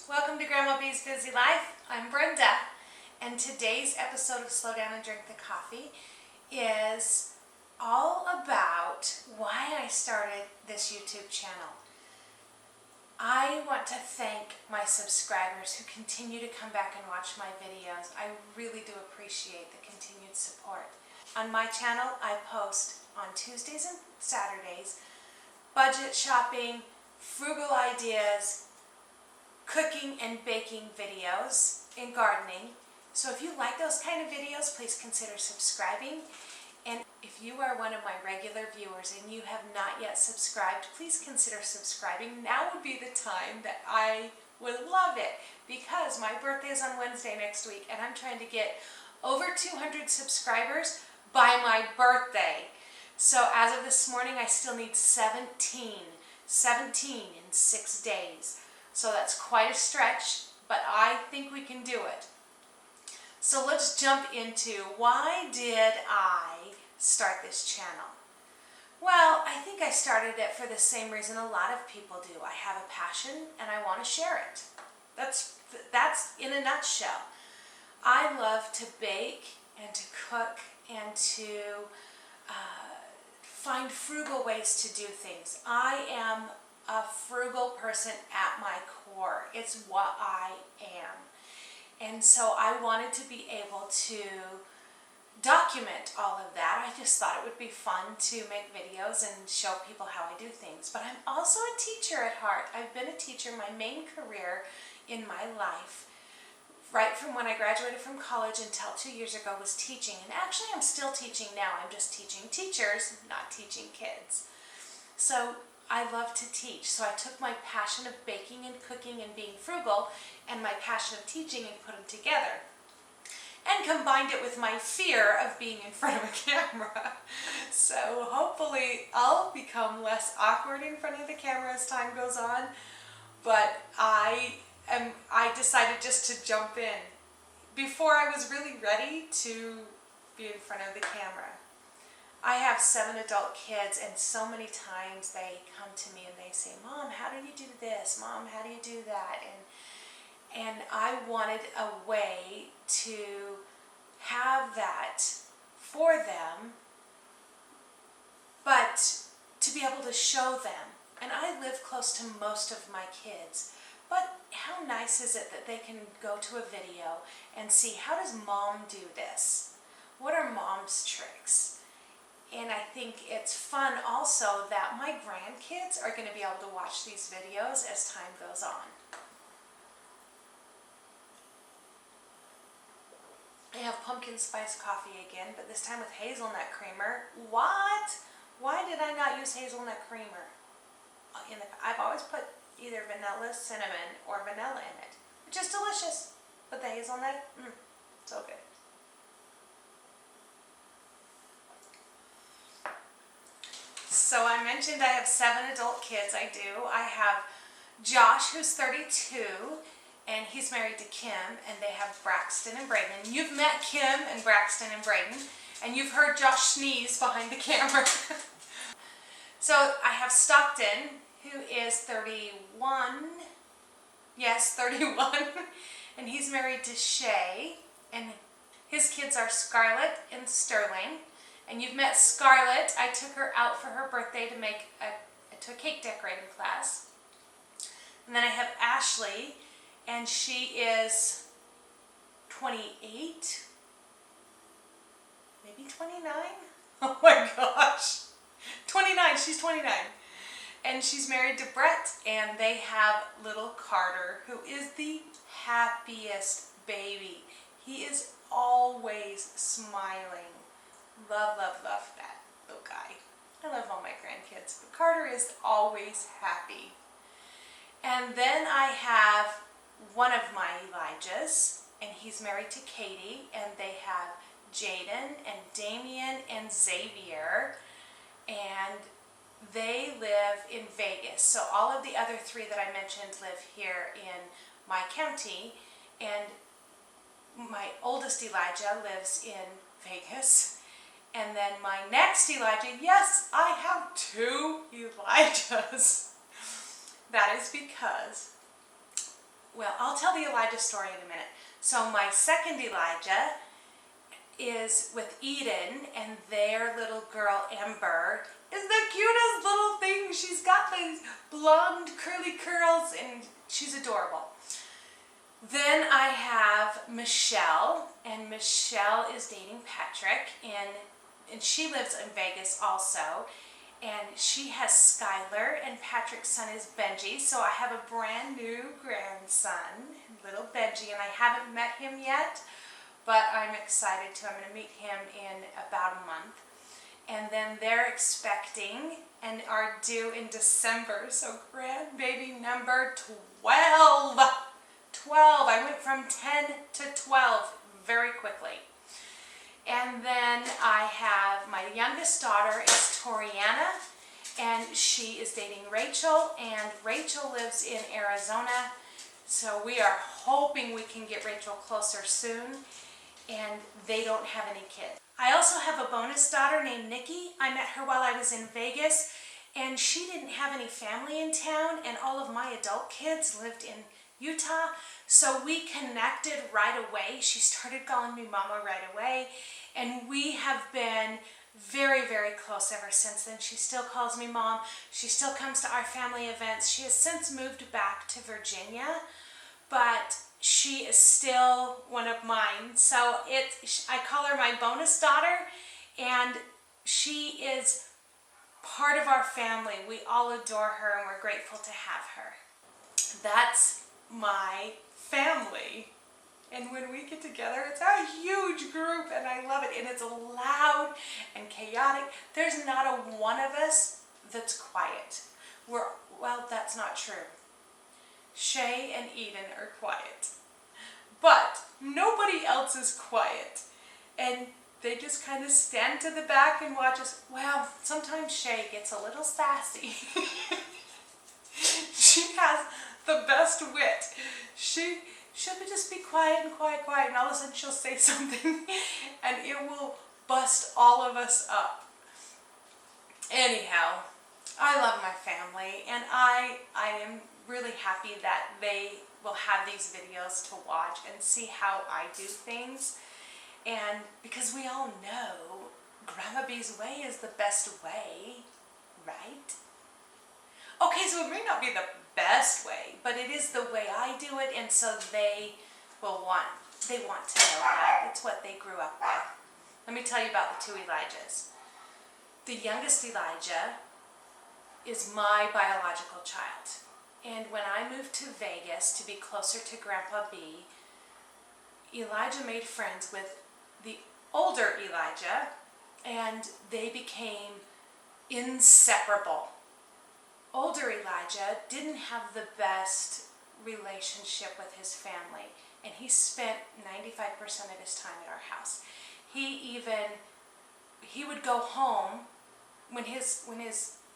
Welcome to Grandma B's Busy Life. I'm Brenda, and today's episode of Slow Down and Drink the Coffee is all about why I started this YouTube channel. I want to thank my subscribers who continue to come back and watch my videos. I really do appreciate the continued support. On my channel, I post on Tuesdays and Saturdays budget shopping, frugal ideas, cooking and baking videos, and gardening. So if you like those kind of videos, please consider subscribing. And if you are one of my regular viewers and you have not yet subscribed, please consider subscribing. Now would be the time that I would love it, because my birthday is on Wednesday next week and I'm trying to get over 200 subscribers by my birthday. So as of this morning, I still need 17 in 6 days. So that's quite a stretch, but I think we can do it. So let's jump into why did I start this channel? Well, I think I started it for the same reason a lot of people do. I have a passion and I want to share it. That's in a nutshell. I love to bake and to cook and to find frugal ways to do things. I am a frugal person at my core. It's what I am. And so I wanted to be able to document all of that. I just thought it would be fun to make videos and show people how I do things. But I'm also a teacher at heart. I've been a teacher my main career in my life. Right from when I graduated from college until 2 years ago was teaching. And actually I'm still teaching now. I'm just teaching teachers, not teaching kids. So I love to teach. So I took my passion of baking and cooking and being frugal and my passion of teaching and put them together. And combined it with my fear of being in front of a camera. So hopefully I'll become less awkward in front of the camera as time goes on. But I decided just to jump in before I was really ready to be in front of the camera. I have 7 adult kids, and so many times they come to me and they say, "Mom, how do you do this? Mom, how do you do that?" And I wanted a way to have that for them, but to be able to show them. And I live close to most of my kids. But how nice is it that they can go to a video and see, how does mom do this? What are mom's tricks? And I think it's fun also that my grandkids are going to be able to watch these videos as time goes on. I have pumpkin spice coffee again, but this time with hazelnut creamer. What? Why did I not use hazelnut creamer? I've always put either vanilla, cinnamon, or vanilla in it, which is delicious. But the hazelnut, so good. So I mentioned I have 7 adult kids. I do. I have Josh, who's 32, and he's married to Kim, and they have Braxton and Brayden. You've met Kim and Braxton and Brayden, and you've heard Josh sneeze behind the camera. So I have Stockton, who is 31. Yes, 31. And he's married to Shay, and his kids are Scarlett and Sterling. And you've met Scarlett. I took her out for her birthday to a cake decorating class. And then I have Ashley, and she is 28, maybe 29. Oh my gosh, 29. She's 29, and she's married to Brett, and they have little Carter, who is the happiest baby. He is always smiling. Love, love, love that little guy. I love all my grandkids, but Carter is always happy. And then I have one of my Elijahs, and he's married to Katie, and they have Jaden and Damien and Xavier, and they live in Vegas. So all of the other 3 that I mentioned live here in my county, and my oldest Elijah lives in Vegas. And then my next Elijah, yes, I have 2 Elijahs. That is because, well, the Elijah story in a minute. So my second Elijah is with Eden, and their little girl Ember is the cutest little thing. She's got these blonde curly curls and she's adorable. Then I have Michelle, and Michelle is dating Patrick, and she lives in Vegas also. And she has Skylar, and Patrick's son is Benji. So I have a brand new grandson, little Benji, and I haven't met him yet, but I'm excited to. I'm going to meet him in about a month. And then they're expecting and are due in December. So grandbaby number 12. 12. I went from 10 to 12 very quickly. And then I have my youngest daughter is Toriana, and she is dating Rachel, and Rachel lives in Arizona. So we are hoping we can get Rachel closer soon, and they don't have any kids. I also have a bonus daughter named Nikki. I met her while I was in Vegas, and she didn't have any family in town, and all of my adult kids lived in Utah. So we connected right away. She started calling me Mama right away, and we have been very, very close ever since then. She still calls me Mom. She still comes to our family events. She has since moved back to Virginia, but she is still one of mine. So I call her my bonus daughter, and she is part of our family. We all adore her, and we're grateful to have her. That's my family. And when we get together, it's a huge group, and I love it. And it's loud and chaotic. There's not a one of us that's quiet. Well, that's not true. Shay and Eden are quiet. But nobody else is quiet. And they just kind of stand to the back and watch us. Well, sometimes Shay gets a little sassy. She has the best wit. She'll just be quiet and quiet, and all of a sudden she'll say something and it will bust all of us up. Anyhow, I love my family, and I am really happy that they will have these videos to watch and see how I do things. And because we all know Grandma B's way is the best way, right? Okay, so it may not be the best way, but it is the way I do it, and so they want to know that. It's what they grew up with. Let me tell you about the two Elijahs. The youngest Elijah is my biological child. And when I moved to Vegas to be closer to Grandpa B, Elijah made friends with the older Elijah, and they became inseparable. Older Elijah didn't have the best relationship with his family, and he spent 95% of his time at our house. He would go home when his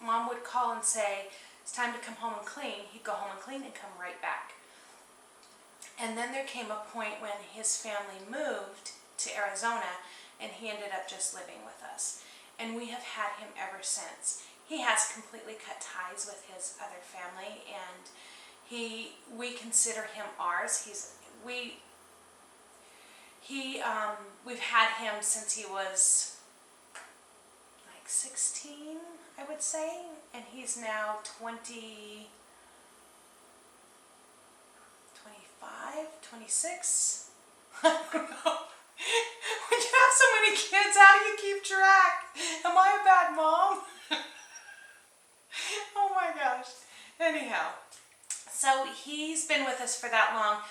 mom would call and say, it's time to come home and clean. He'd go home and clean and come right back. And then there came a point when his family moved to Arizona, and he ended up just living with us. And we have had him ever since. He has completely cut ties with his other family, and we consider him ours. We've had him since he was like 16, I would say, and he's now 20, 25, 26. I don't know. When you have so many kids, how do you keep track? Am I a bad mom? Oh my gosh. Anyhow, so he's been with us for that long.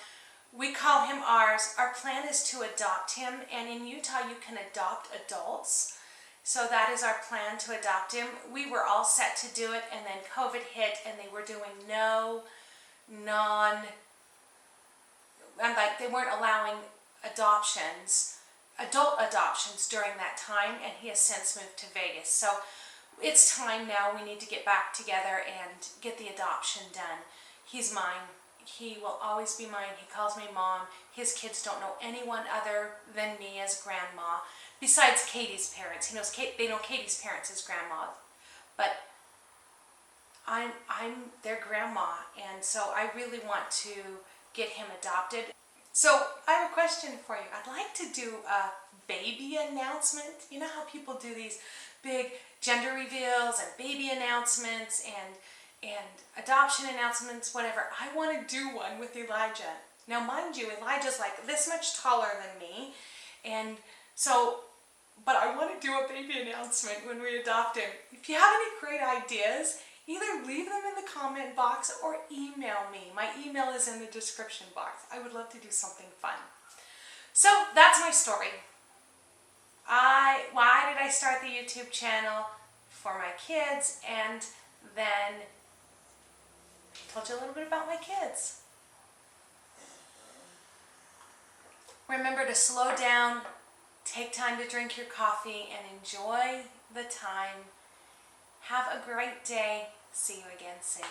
We call him ours. Our plan is to adopt him, and in Utah you can adopt adults. So that is our plan, to adopt him. We were all set to do it, and then COVID hit, and they were doing they weren't allowing adult adoptions during that time, and he has since moved to Vegas. So it's time now. We need to get back together and get the adoption done. He's mine. He will always be mine. He calls me Mom. His kids don't know anyone other than me as Grandma, besides Katie's parents. They know Katie's parents as Grandma, but I'm their grandma, and so I really want to get him adopted. So I have a question for you. I'd like to do a baby announcement. You know how people do these big gender reveals and baby announcements and adoption announcements, whatever. I want to do one with Elijah. Now mind you, Elijah's like this much taller than me, and so, but I want to do a baby announcement when we adopt him. If you have any great ideas, either leave them in the comment box or email me. My email is in the description box. I would love to do something fun. So that's my story. Why did I start the YouTube channel? For my kids, and then I told you a little bit about my kids. Remember to slow down, take time to drink your coffee, and enjoy the time. Have a great day. See you again soon.